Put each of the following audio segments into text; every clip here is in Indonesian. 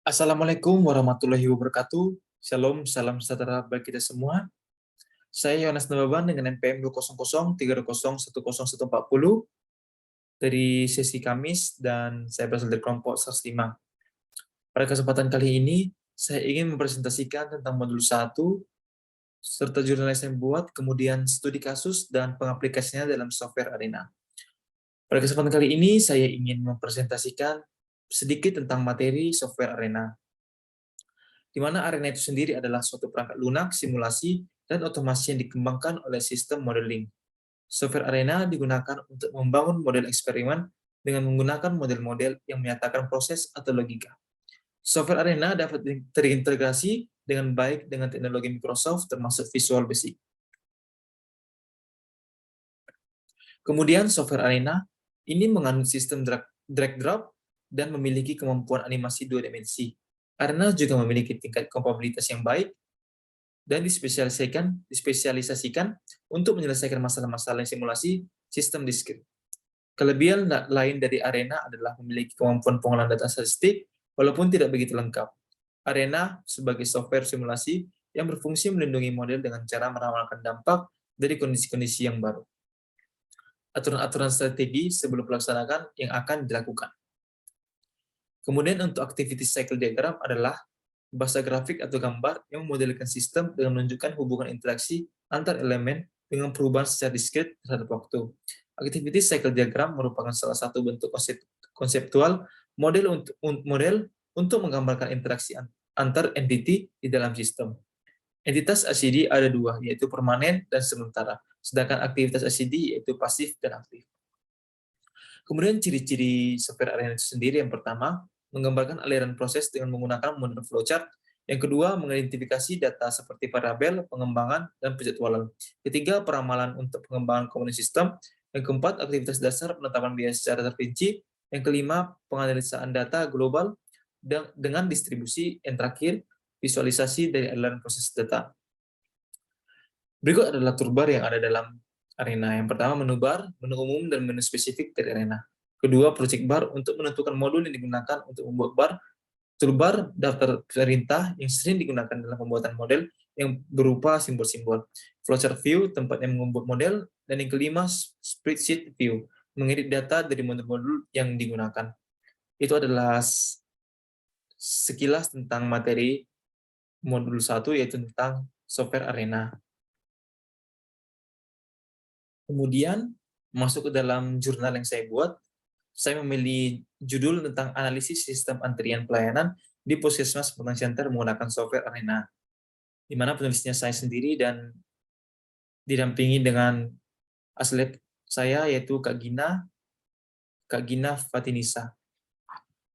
Assalamualaikum warahmatullahi wabarakatuh. Shalom, salam sejahtera bagi kita semua. Saya Yohanes Nababan dengan NPM 20030101440 dari sesi Kamis dan saya berasal dari kelompok 105. Pada kesempatan kali ini, saya ingin mempresentasikan tentang modul 1 serta jurnal yang saya buat, kemudian studi kasus dan pengaplikasiannya dalam software Arena. Pada kesempatan kali ini, saya ingin mempresentasikan sedikit tentang materi software Arena, di mana Arena itu sendiri adalah suatu perangkat lunak, simulasi, dan otomasi yang dikembangkan oleh sistem modeling. Software Arena digunakan untuk membangun model eksperimen dengan menggunakan model-model yang menyatakan proses atau logika. Software Arena dapat terintegrasi dengan baik dengan teknologi Microsoft termasuk Visual Basic. Kemudian software Arena ini mengandung sistem drag-drop dan memiliki kemampuan animasi 2 dimensi. Arena juga memiliki tingkat kompatibilitas yang baik dan dispesialisasikan untuk menyelesaikan masalah-masalah simulasi sistem diskrit. Kelebihan lain dari Arena adalah memiliki kemampuan pengolahan data statistik, walaupun tidak begitu lengkap. Arena sebagai software simulasi yang berfungsi melindungi model dengan cara meramalkan dampak dari kondisi-kondisi yang baru. Aturan-aturan strategi sebelum pelaksanaan yang akan dilakukan. Kemudian untuk activity cycle diagram adalah bahasa grafik atau gambar yang memodelkan sistem dengan menunjukkan hubungan interaksi antar elemen dengan perubahan secara diskrit terhadap waktu. Activity cycle diagram merupakan salah satu bentuk konseptual model untuk menggambarkan interaksi antar entity di dalam sistem. Entitas ACD ada dua, yaitu permanen dan sementara, sedangkan aktivitas ACD yaitu pasif dan aktif. Kemudian ciri-ciri software Arena itu sendiri, yang pertama, menggambarkan aliran proses dengan menggunakan model flowchart. Yang kedua, mengidentifikasi data seperti variabel, pengembangan, dan penjadwalan. Ketiga, peramalan untuk pengembangan komponen sistem. Yang keempat, aktivitas dasar penetapan biaya secara terperinci. Yang kelima, penganalisaan data global dengan distribusi. Yang terakhir, visualisasi dari aliran proses data. Berikut adalah toolbar yang ada dalam Arena. Yang pertama, menu bar, menu umum, dan menu spesifik dari Arena. Kedua, project bar untuk menentukan modul yang digunakan untuk membuat bar. Toolbar, daftar perintah yang sering digunakan dalam pembuatan model yang berupa simbol-simbol. Flowchart view, tempatnya membuat model. Dan yang kelima, spreadsheet view, mengedit data dari modul-modul yang digunakan. Itu adalah sekilas tentang materi modul 1, yaitu tentang software Arena. Kemudian, masuk ke dalam jurnal yang saya buat, saya memilih judul tentang analisis sistem antrian pelayanan di Puskesmas Pengamanan Center menggunakan software Arena, di mana penulisnya saya sendiri dan didampingi dengan aslep saya, yaitu Kak Gina Fatinisa.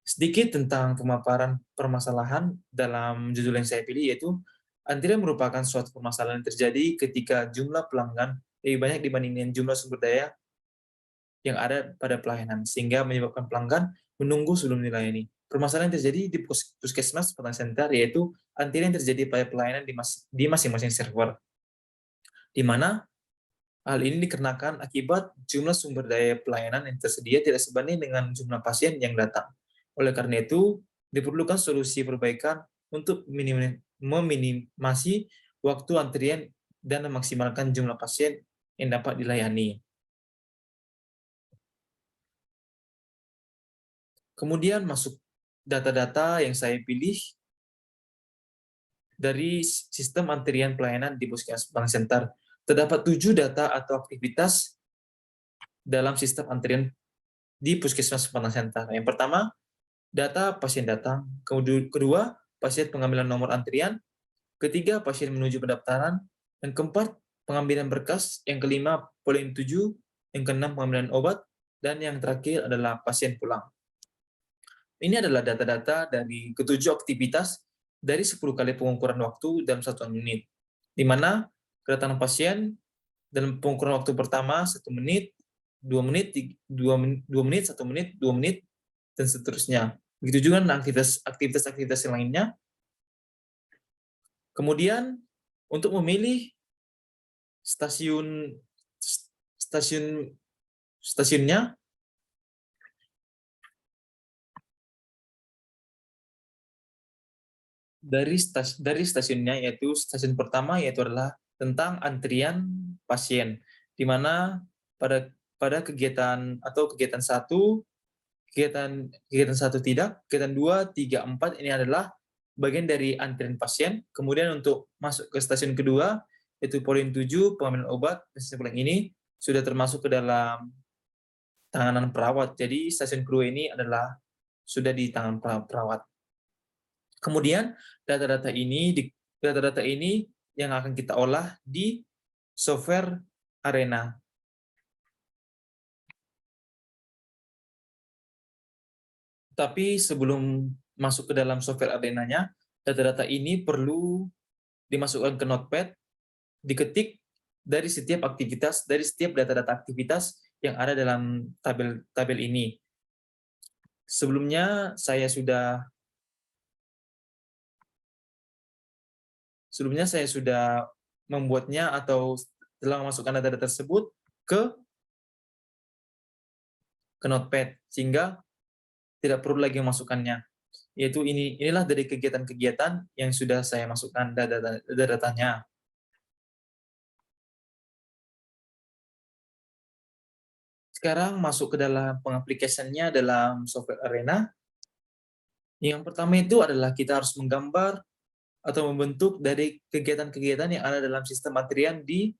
Sedikit tentang pemaparan permasalahan dalam judul yang saya pilih, yaitu antrian merupakan suatu permasalahan yang terjadi ketika jumlah pelanggan lebih banyak dibandingkan jumlah sumber daya yang ada pada pelayanan, sehingga menyebabkan pelanggan menunggu sebelum dilayani. Permasalahan yang terjadi di Puskesmas Pengamanan Center yaitu antrian yang terjadi pada pelayanan di masing-masing server, di mana hal ini dikarenakan akibat jumlah sumber daya pelayanan yang tersedia tidak sebanding dengan jumlah pasien yang datang. Oleh karena itu, diperlukan solusi perbaikan untuk meminimasi waktu antrian dan memaksimalkan jumlah pasien yang dapat dilayani. Kemudian masuk data-data yang saya pilih dari sistem antrian pelayanan di Puskesmas Pengamanan Center. Terdapat 7 data atau aktivitas dalam sistem antrian di Puskesmas Pengamanan Center. Yang pertama, data pasien datang. Kedua, pasien pengambilan nomor antrian. Ketiga, pasien menuju pendaftaran. Yang keempat, pengambilan berkas. Yang kelima, polling 7. Yang keenam, pengambilan obat. Dan yang terakhir adalah pasien pulang. Ini adalah data-data dari ketujuh aktivitas dari 10 kali pengukuran waktu dalam 1 menit, di mana kedatangan pasien dalam pengukuran waktu pertama 1 menit, 2 menit, 2 menit, 1 menit, 2 menit, dan seterusnya. Begitu juga dengan aktivitas yang lainnya. Kemudian, untuk memilih stasiunnya, dari stasiunnya, yaitu stasiun pertama yaitu adalah tentang antrian pasien, di mana pada kegiatan satu, kegiatan satu tidak, kegiatan 2, 3, 4 ini adalah bagian dari antrian pasien. Kemudian untuk masuk ke stasiun kedua, yaitu poin 7, pengambilan obat, stasiun ini sudah termasuk ke dalam tanganan perawat. Jadi stasiun kedua ini adalah sudah di tangan perawat. Kemudian data-data ini yang akan kita olah di software Arena. Tapi sebelum masuk ke dalam software Arena-nya, data-data ini perlu dimasukkan ke Notepad, diketik dari setiap aktivitas, dari setiap data-data aktivitas yang ada dalam tabel ini. Sebelumnya saya sudah membuatnya atau telah memasukkan data-data tersebut ke Notepad, sehingga tidak perlu lagi memasukkannya. Yaitu inilah dari kegiatan-kegiatan yang sudah saya masukkan data-datanya. Sekarang masuk ke dalam pengaplikasiannya dalam software Arena. Yang pertama itu adalah kita harus menggambar atau membentuk dari kegiatan-kegiatan yang ada dalam sistem antrian di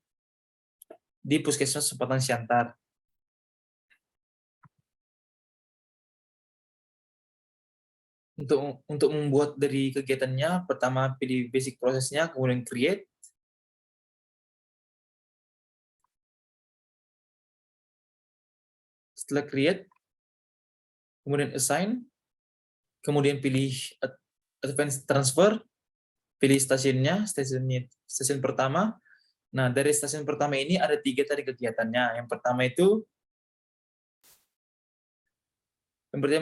Puskesmas Sempatan Siantar. Untuk membuat dari kegiatannya, pertama pilih basic prosesnya, kemudian create. Setelah create, kemudian assign, kemudian pilih advanced transfer, pilih stasiun pertama. Nah, dari stasiun pertama ini ada 3 tadi kegiatannya. Yang pertama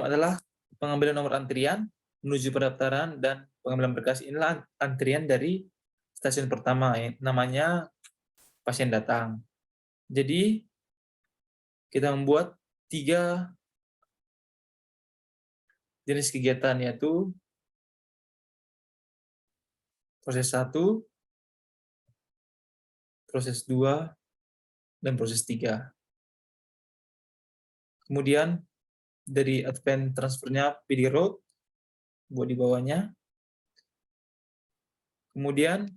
adalah pengambilan nomor antrian, menuju pendaftaran, dan pengambilan berkas. Inilah antrian dari stasiun pertama, namanya pasien datang. Jadi, kita membuat 3 jenis kegiatan, yaitu proses 1, proses 2, dan proses 3. Kemudian, dari advance transfernya pilih route, buat di bawahnya. Kemudian,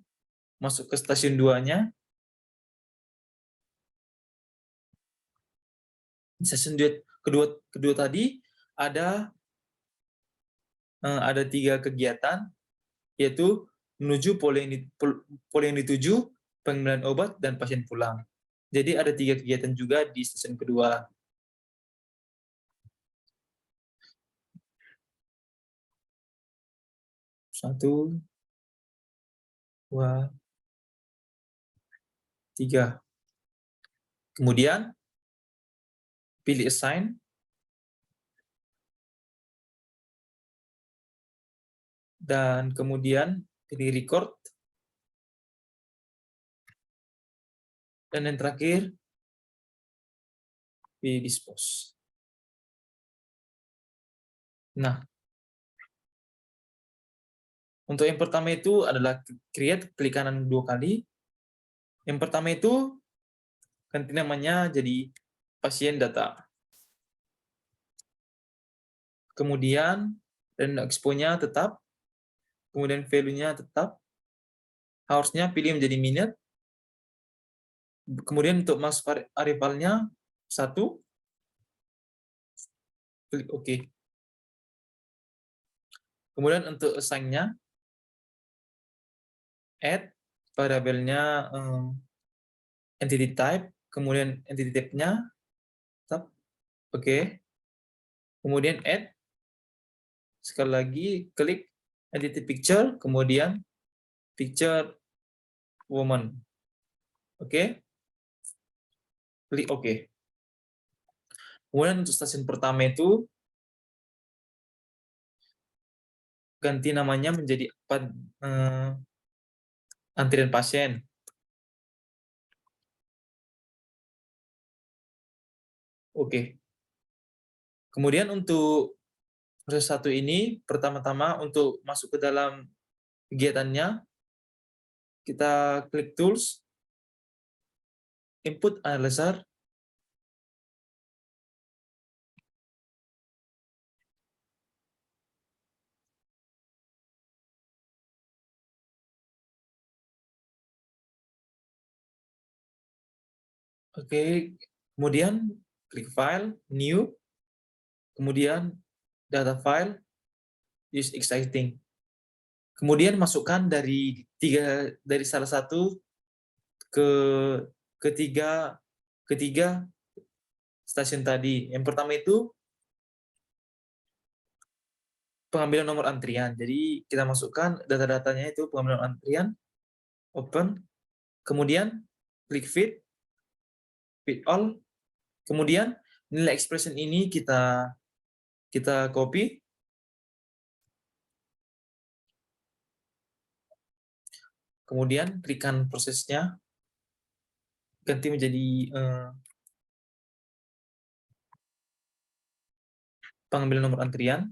masuk ke stasiun 2-nya. Stasiun kedua tadi ada 3 kegiatan, yaitu menuju poli yang dituju, pengambilan obat, dan pasien pulang. Jadi ada 3 kegiatan juga di stasiun kedua. Satu, 2, 3. Kemudian pilih assign, dan kemudian pilih record, dan yang terakhir pilih dispose. Nah, untuk yang pertama itu adalah create, klik kanan 2 kali. Yang pertama itu ganti namanya jadi pasien data. Kemudian dan expo-nya tetap, kemudian value-nya tetap, harusnya pilih menjadi minute. Kemudian untuk masuk variabelnya 1, klik OK. Kemudian untuk assign-nya, add variabelnya entity type, kemudian entity type-nya tetap OK. Kemudian add, sekali lagi klik entity picture, kemudian picture woman. Oke. Klik OK. Kemudian untuk stasiun pertama itu ganti namanya menjadi antrian pasien. Oke. Kemudian untuk proses 1 ini, pertama-tama untuk masuk ke dalam kegiatannya, kita klik Tools, Input Analyzer, oke, kemudian klik File, New, kemudian Data File, Use Exciting. Kemudian masukkan dari salah satu ke ketiga stasiun tadi. Yang pertama itu pengambilan nomor antrian. Jadi kita masukkan data-datanya itu pengambilan antrian, open, kemudian klik feed all, kemudian nilai expression ini kita copy, kemudian klikkan prosesnya, ganti menjadi pengambilan nomor antrian,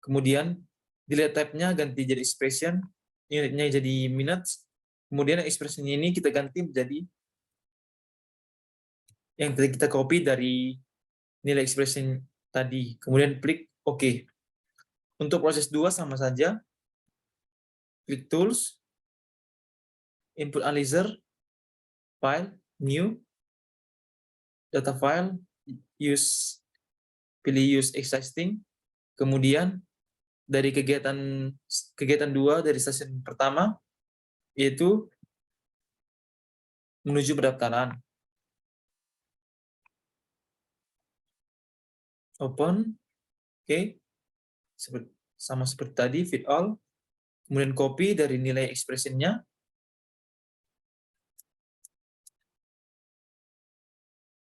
kemudian delete type-nya ganti jadi expression, unitnya jadi minutes, kemudian expression ini kita ganti menjadi yang tadi kita copy dari nilai expression tadi, kemudian klik OK. Untuk proses 2 sama saja, klik Tools, Input Analyzer, File, New, Data File, pilih Use Existing, kemudian dari kegiatan 2 dari stasiun pertama, yaitu menuju pendaftaran. Open, oke, sama seperti tadi, feed all, kemudian copy dari nilai expression-nya,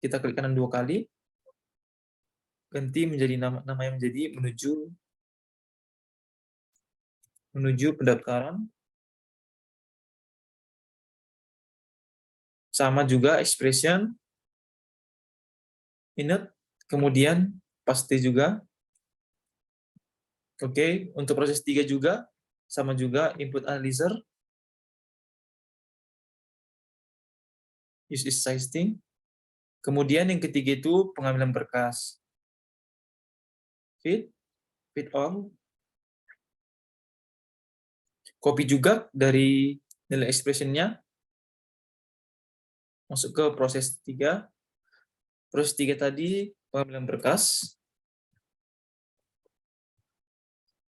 kita klik kanan 2 kali, ganti menjadi namanya menjadi menuju pendaftaran, sama juga expression, minute, kemudian paste juga. Oke, untuk proses 3 juga, sama juga input analyzer, use existing, kemudian yang ketiga itu pengambilan berkas. Feed all, copy juga dari nilai expression-nya, masuk ke proses 3. Proses 3 tadi pengambilan berkas,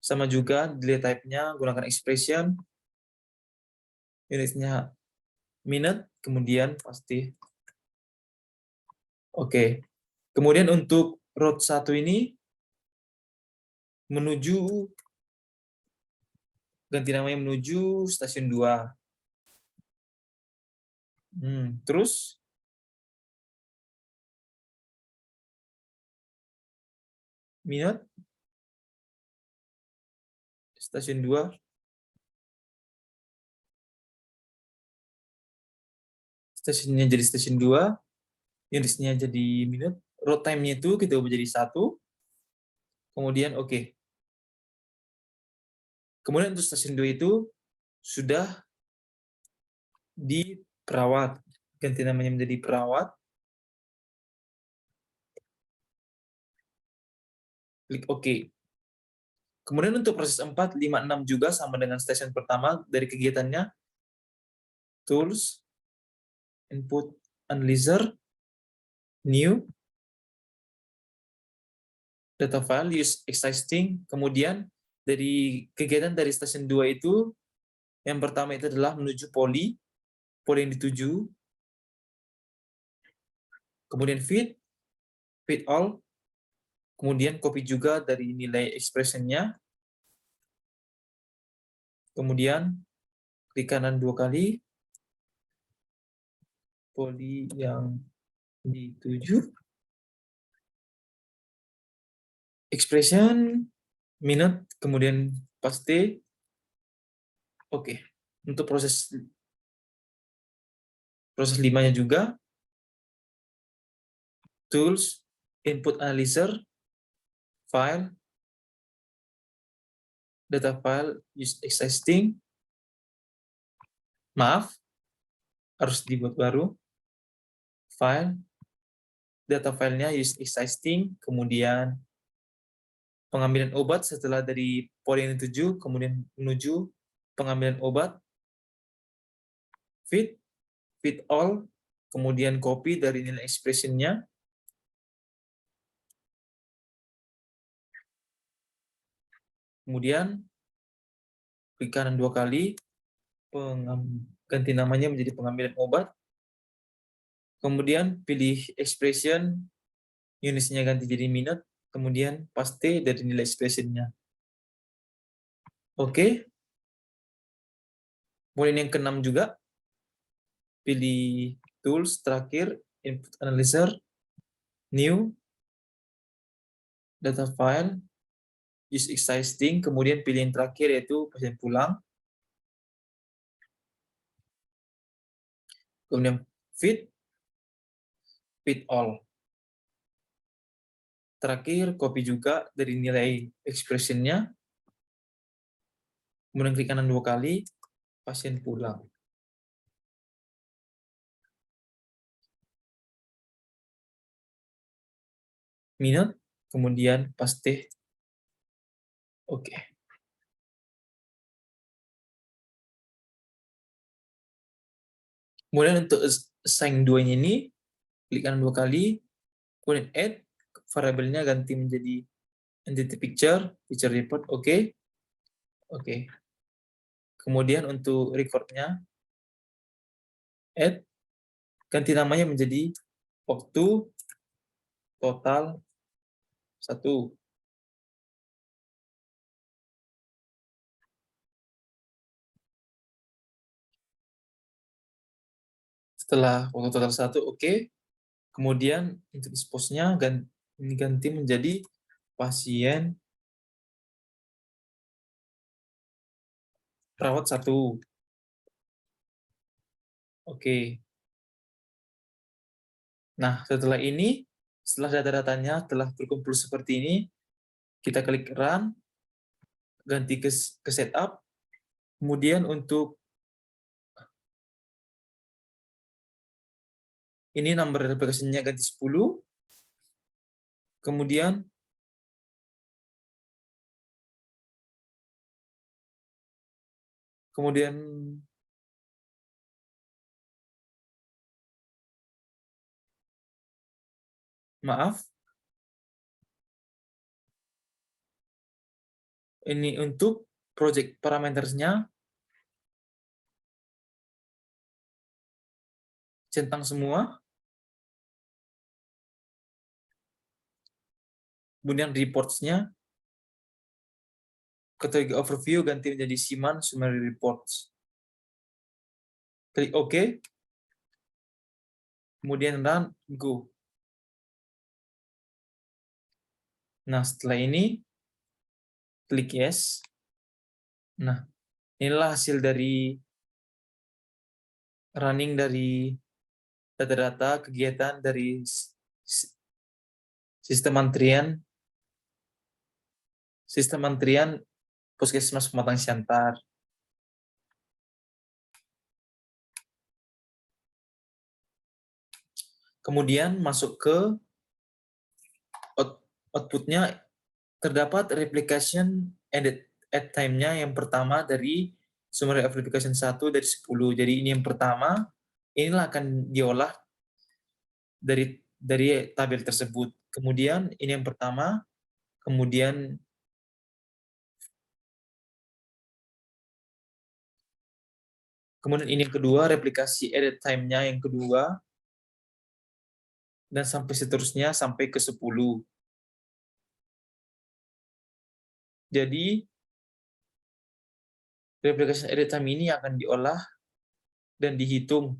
sama juga delete type-nya gunakan expression, unitnya minute, kemudian paste. Oke. Kemudian untuk route 1 ini ganti namanya menuju stasiun 2. Terus minute stasiun 2, stasiunnya jadi stasiun 2, unitnya jadi minute, road time-nya itu kita ubah jadi 1, kemudian oke. Kemudian untuk stasiun 2 itu sudah diperawat, ganti namanya menjadi perawat, klik OK. Kemudian untuk proses 4, 5, 6 juga sama dengan stasiun pertama dari kegiatannya, Tools, Input Analyzer, New, Data File, Use Existing, kemudian dari kegiatan dari stasiun 2 itu, yang pertama itu adalah menuju poli yang dituju, kemudian feed all, kemudian copy juga dari nilai expression-nya, kemudian klik kanan 2 kali, poli yang dituju, expression, minute, kemudian paste. Oke. Untuk proses 5-nya juga, tools, input analyzer, file, data file use existing, maaf, harus dibuat baru, file, data filenya use existing, kemudian pengambilan obat setelah dari poin 7, kemudian menuju pengambilan obat, fit all, kemudian copy dari nilai expression-nya, kemudian klik kanan 2 kali, ganti namanya menjadi pengambilan obat, kemudian pilih expression, unitsnya ganti jadi minute, kemudian paste dari nilai expression-nya. Oke. Kemudian yang keenam juga, pilih tools terakhir, input analyzer, new, data file, use existing, kemudian pilih yang terakhir yaitu pasien pulang, kemudian fit all. Terakhir, copy juga dari nilai expression-nya, kemudian klik kanan 2 kali, pasien pulang. Minute, kemudian paste. Oke. Kemudian untuk assign 2-nya ini, klik kanan 2 kali, kemudian add, variabelnya ganti menjadi entity picture report, oke. Oke. Kemudian untuk record-nya, add, ganti namanya menjadi waktu total 1. Setelah waktu total 1, oke. Kemudian untuk dispose-nya ganti menjadi pasien perawat 1. Oke. Nah, setelah ini, setelah data-datanya telah terkumpul seperti ini, kita klik run, ganti ke setup, kemudian untuk ini number aplikasinya ganti 10, kemudian maaf, ini untuk project parametersnya centang semua, kemudian reports-nya kategori overview ganti menjadi Siman summary reports. Klik OK, kemudian run, go. Nah, setelah ini, klik yes. Nah, inilah hasil dari running dari data-data kegiatan dari sistem antrian Puskesmas Pematang Siantar. Kemudian masuk ke output-nya, terdapat replication at time-nya yang pertama dari summary application 1 dari 10. Jadi ini yang pertama, inilah akan diolah dari tabel tersebut. Kemudian ini yang pertama, kemudian ini yang kedua, replikasi edit time-nya yang kedua, dan sampai seterusnya sampai ke 10. Jadi, replikasi edit time ini akan diolah dan dihitung.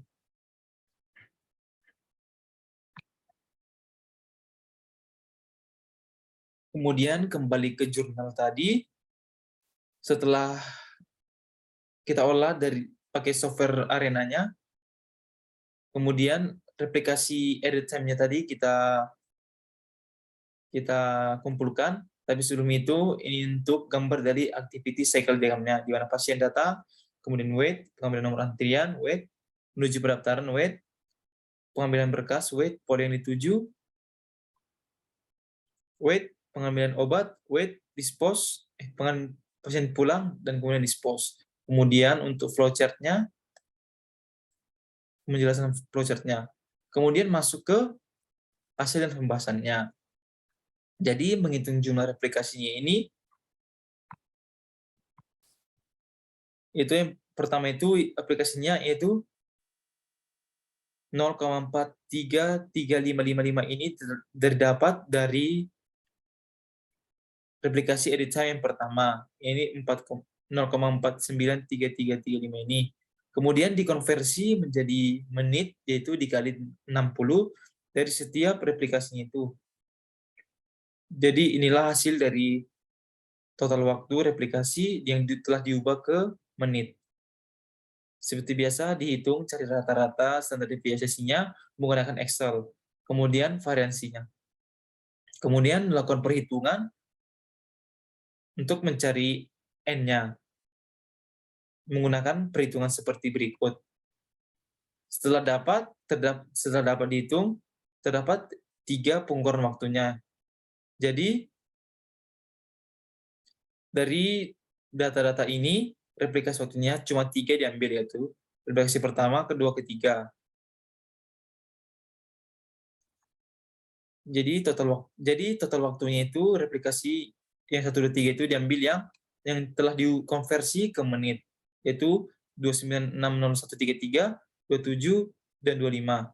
Kemudian kembali ke jurnal tadi, setelah kita olah dari pakai software Arena-nya, kemudian replikasi edit time-nya tadi kita kita kumpulkan. Tapi sebelum itu, ini untuk gambar dari activity cycle diagramnya, di mana pasien datang, kemudian wait, pengambilan nomor antrian, wait, menuju pendaftaran, wait, pengambilan berkas, wait, pola yang dituju, wait, pengambilan obat, wait, dispose, pasien pulang, dan kemudian dispose. Kemudian untuk flowchart-nya, menjelaskan flowchart-nya. Kemudian masuk ke hasil dan pembahasannya. Jadi menghitung jumlah replikasinya ini, itu yang pertama itu aplikasinya yaitu 0,433555 ini terdapat dari replikasi edit time yang pertama, ini 0,493335 ini. Kemudian dikonversi menjadi menit, yaitu dikali 60 dari setiap replikasinya itu. Jadi inilah hasil dari total waktu replikasi yang telah diubah ke menit. Seperti biasa, dihitung, cari rata-rata, standar deviasinya menggunakan Excel. Kemudian variansinya. Kemudian melakukan perhitungan untuk mencari N-nya. Menggunakan perhitungan seperti berikut. Setelah dapat dihitung, terdapat 3 pengukuran waktunya. Jadi, dari data-data ini, replikasi waktunya cuma 3 diambil, yaitu replikasi pertama, kedua, ketiga. Jadi total waktunya itu replikasi yang 1, 2, 3 itu diambil yang telah dikonversi ke menit, yaitu 29601333, 27, dan 25.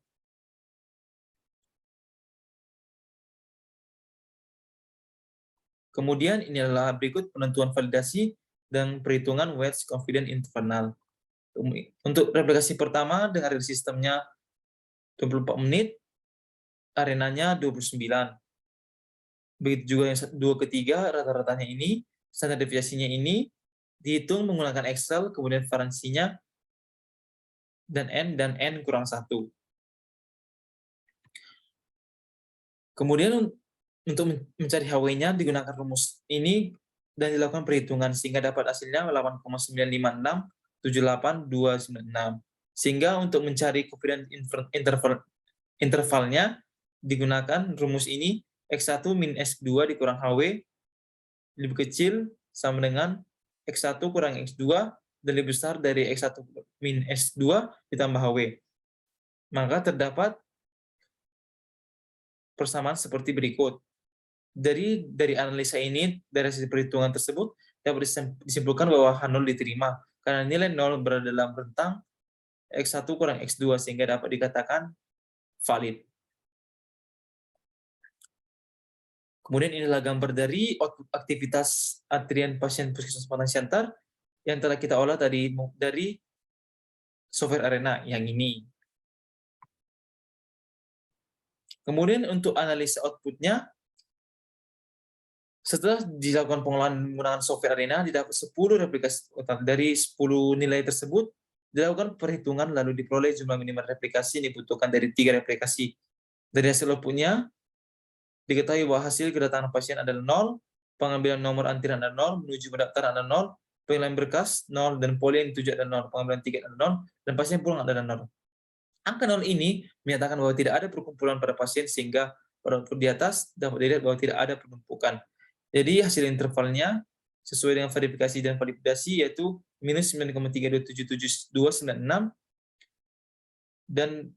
Kemudian ini adalah berikut penentuan validasi dan perhitungan wedge confidence interval. Untuk replikasi pertama dengan real sistemnya 24 menit, arenanya 29. Begitu juga yang 2 ketiga, rata-ratanya ini, standar deviasinya ini, dihitung menggunakan Excel, kemudian variansinya, dan N kurang 1. Kemudian untuk mencari HW-nya digunakan rumus ini dan dilakukan perhitungan sehingga dapat hasilnya 8,95678,296. Sehingga untuk mencari confidence intervalnya digunakan rumus ini X1 min X2 dikurang HW lebih kecil sama dengan X1 kurang X2 dan lebih besar dari X1 min X2 ditambah HW. Maka terdapat persamaan seperti berikut. Dari analisa ini, dari hasil perhitungan tersebut, dapat disimpulkan bahwa H0 diterima, karena nilai 0 berada dalam rentang X1 kurang X2, sehingga dapat dikatakan valid. Kemudian inilah gambar dari output aktivitas antrian pasien Puskesmas Padang Siantar yang telah kita olah dari software Arena yang ini. Kemudian untuk analisa output-nya, setelah dilakukan pengolahan menggunakan software Arena, didapat 10 replikasi. Dari 10 nilai tersebut, dilakukan perhitungan lalu diperoleh jumlah minimal replikasi yang dibutuhkan dari 3 replikasi. Dari hasil output-nya, diketahui bahwa hasil kedatangan pasien adalah 0, pengambilan nomor antrian adalah 0, menuju pendaftaran adalah 0, pengalihan berkas 0, dan poli yang dituju adalah 0, pengambilan tiket adalah 0, dan pasien pulang adalah 0. Angka 0 ini menyatakan bahwa tidak ada perkumpulan pada pasien, sehingga pada output di atas dapat dilihat bahwa tidak ada penumpukan. Jadi hasil intervalnya sesuai dengan verifikasi dan validasi yaitu minus 9,3277296 dan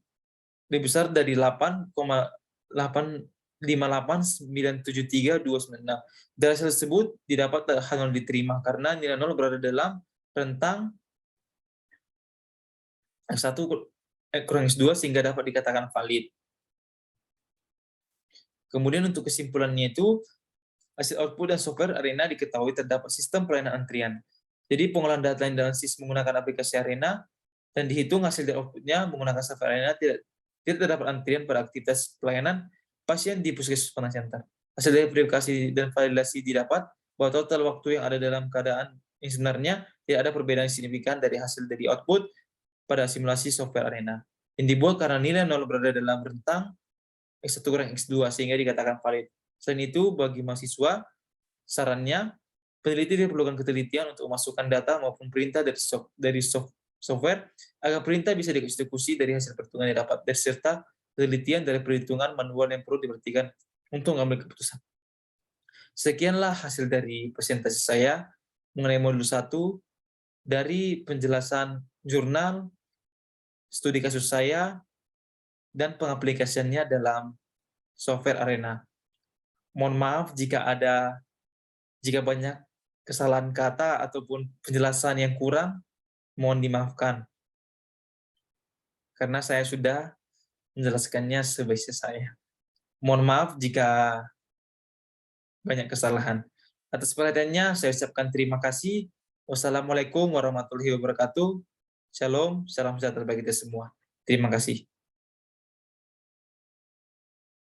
lebih besar dari 8,858973,296. Dari hasil tersebut didapat H0 diterima karena nilai 0 berada dalam rentang X1 kurang X2 sehingga dapat dikatakan valid. Kemudian untuk kesimpulannya itu, hasil output dan software Arena diketahui terdapat sistem pelayanan antrian. Jadi pengolahan data yang analisis menggunakan aplikasi Arena dan dihitung hasil dari outputnya menggunakan software Arena tidak terdapat antrian pada aktivitas pelayanan pasien di Puskesmas Padang Siantar. Hasil dari verifikasi dan validasi didapat bahwa total waktu yang ada dalam keadaan yang sebenarnya tidak ada perbedaan signifikan dari hasil dari output pada simulasi software Arena. Yang dibuat karena nilai 0 berada dalam rentang X1 kurang X2 sehingga dikatakan valid. Selain itu, bagi mahasiswa, sarannya, peneliti diperlukan ketelitian untuk memasukkan data maupun perintah dari software agar perintah bisa dieksekusi dari hasil perhitungan yang dapat, serta penelitian dari perhitungan manual yang perlu diperhatikan untuk mengambil keputusan. Sekianlah hasil dari presentasi saya mengenai modul 1 dari penjelasan jurnal, studi kasus saya, dan pengaplikasiannya dalam software Arena. Mohon maaf jika banyak kesalahan kata ataupun penjelasan yang kurang, mohon dimaafkan. Karena saya sudah menjelaskannya sebaik saya. Mohon maaf jika banyak kesalahan. Atas perhatiannya, saya ucapkan terima kasih. Wassalamualaikum warahmatullahi wabarakatuh. Shalom, salam sejahtera bagi kita semua. Terima kasih.